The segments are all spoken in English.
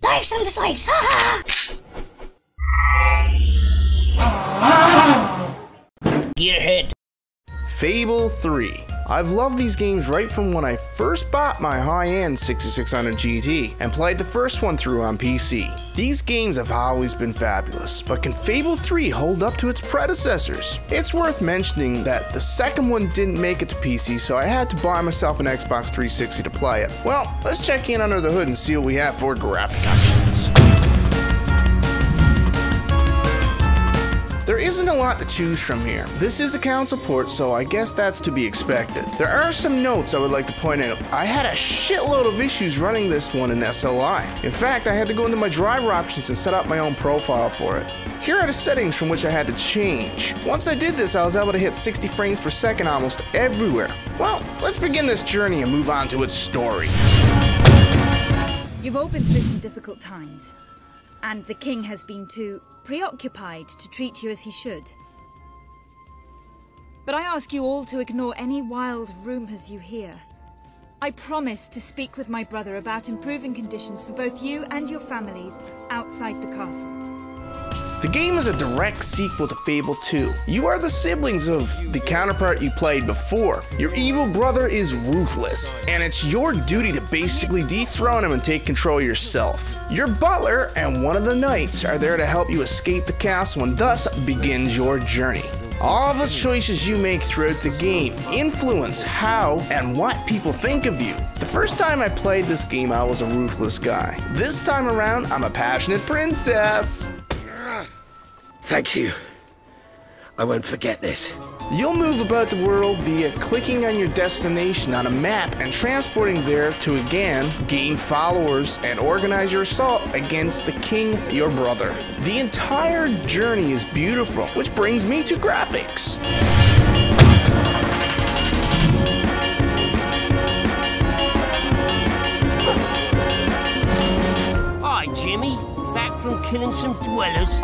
Likes and dislikes, haha! Get ahead. Fable 3. I've loved these games right from when I first bought my high-end 6600 GT and played the first one through on PC. These games have always been fabulous, but can Fable 3 hold up to its predecessors? It's worth mentioning that the second one didn't make it to PC, so I had to buy myself an Xbox 360 to play it. Well, let's check in under the hood and see what we have for graphic options. There isn't a lot to choose from here. This is a console port, so I guess that's to be expected. There are some notes I would like to point out. I had a shitload of issues running this one in SLI. In fact, I had to go into my driver options and set up my own profile for it. Here are the settings from which I had to change. Once I did this, I was able to hit 60 frames per second almost everywhere. Well, let's begin this journey and move on to its story. You've all been through some difficult times, and the king has been too preoccupied to treat you as he should. But I ask you all to ignore any wild rumors you hear. I promise to speak with my brother about improving conditions for both you and your families outside the castle. The game is a direct sequel to Fable 2. You are the siblings of the counterpart you played before. Your evil brother is ruthless, and it's your duty to basically dethrone him and take control yourself. Your butler and one of the knights are there to help you escape the castle, and thus begins your journey. All the choices you make throughout the game influence how and what people think of you. The first time I played this game, I was a ruthless guy. This time around, I'm a passionate princess. Thank you. I won't forget this. You'll move about the world via clicking on your destination on a map and transporting there to again gain followers and organize your assault against the king, your brother. The entire journey is beautiful, which brings me to graphics. Hi, Jimmy. Back from killing some dwellers.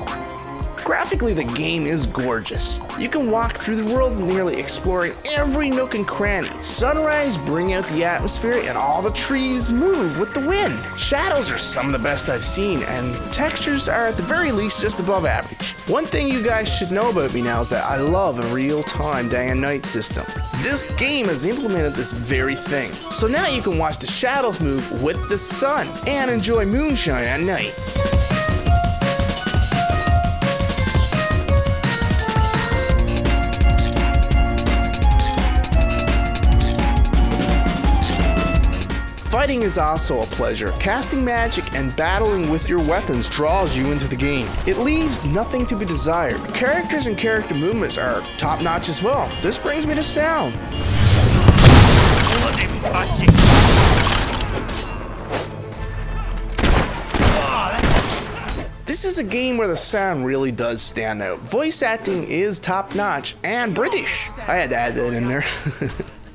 Graphically, the game is gorgeous. You can walk through the world nearly exploring every nook and cranny. Sunrise bring out the atmosphere and all the trees move with the wind. Shadows are some of the best I've seen, and textures are at the very least just above average. One thing you guys should know about me now is that I love a real-time day and night system. This game has implemented this very thing. So now you can watch the shadows move with the sun and enjoy moonshine at night. Fighting is also a pleasure. Casting magic and battling with your weapons draws you into the game. It leaves nothing to be desired. Characters and character movements are top-notch as well. This brings me to sound. This is a game where the sound really does stand out. Voice acting is top-notch and British. I had to add that in there.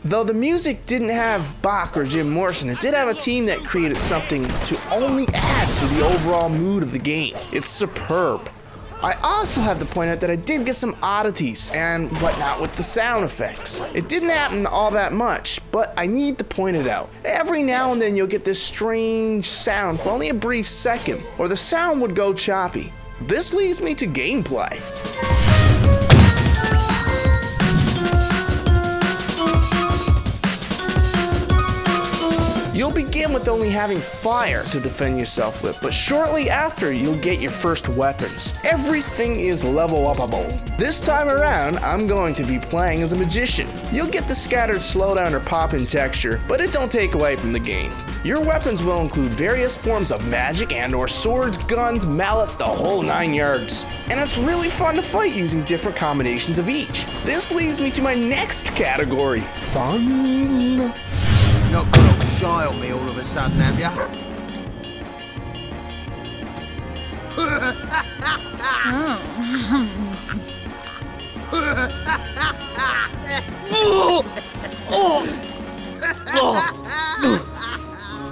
Though the music didn't have Bach or Jim Morrison, it did have a team that created something to only add to the overall mood of the game. It's superb. I also have to point out that I did get some oddities and whatnot with the sound effects. It didn't happen all that much, but I need to point it out. Every now and then you'll get this strange sound for only a brief second, or the sound would go choppy. This leads me to gameplay. You'll begin with only having fire to defend yourself with, but shortly after you'll get your first weapons. Everything is level upable. This time around, I'm going to be playing as a magician. You'll get the scattered slowdown or pop-in texture, but it don't take away from the game. Your weapons will include various forms of magic and or swords, guns, mallets, the whole 9 yards. And it's really fun to fight using different combinations of each. This leads me to my next category, fun. Not gonna shy on me all of a sudden, have ya?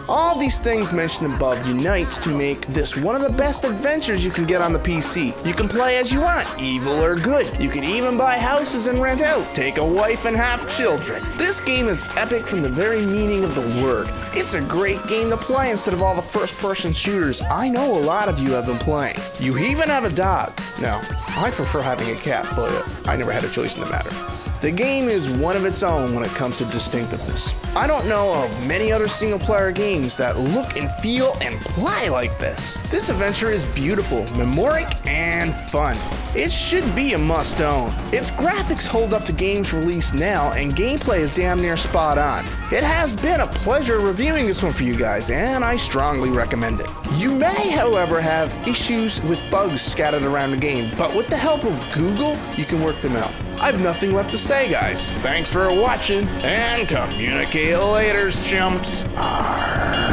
All these things mentioned above unites to make this one of the best adventures you can get on the PC. You can play as you want, evil or good. You can even buy houses and rent out, take a wife and have children. This game is epic from the very meaning of the word. It's a great game to play instead of all the first-person shooters I know a lot of you have been playing. You even have a dog. No, I prefer having a cat, but I never had a choice in the matter. The game is one of its own when it comes to distinctiveness. I don't know of many other single-player games that look and feel and play like this. This adventure is beautiful, memoric, and fun. It should be a must-own. Its graphics hold up to games released now, and gameplay is damn near spot on. It has been a pleasure reviewing this one for you guys, and I strongly recommend it. You may, however, have issues with bugs scattered around the game, but with the help of Google, you can work them out. I have nothing left to say, guys. Thanks for watching, and communicate later, chumps. Arr.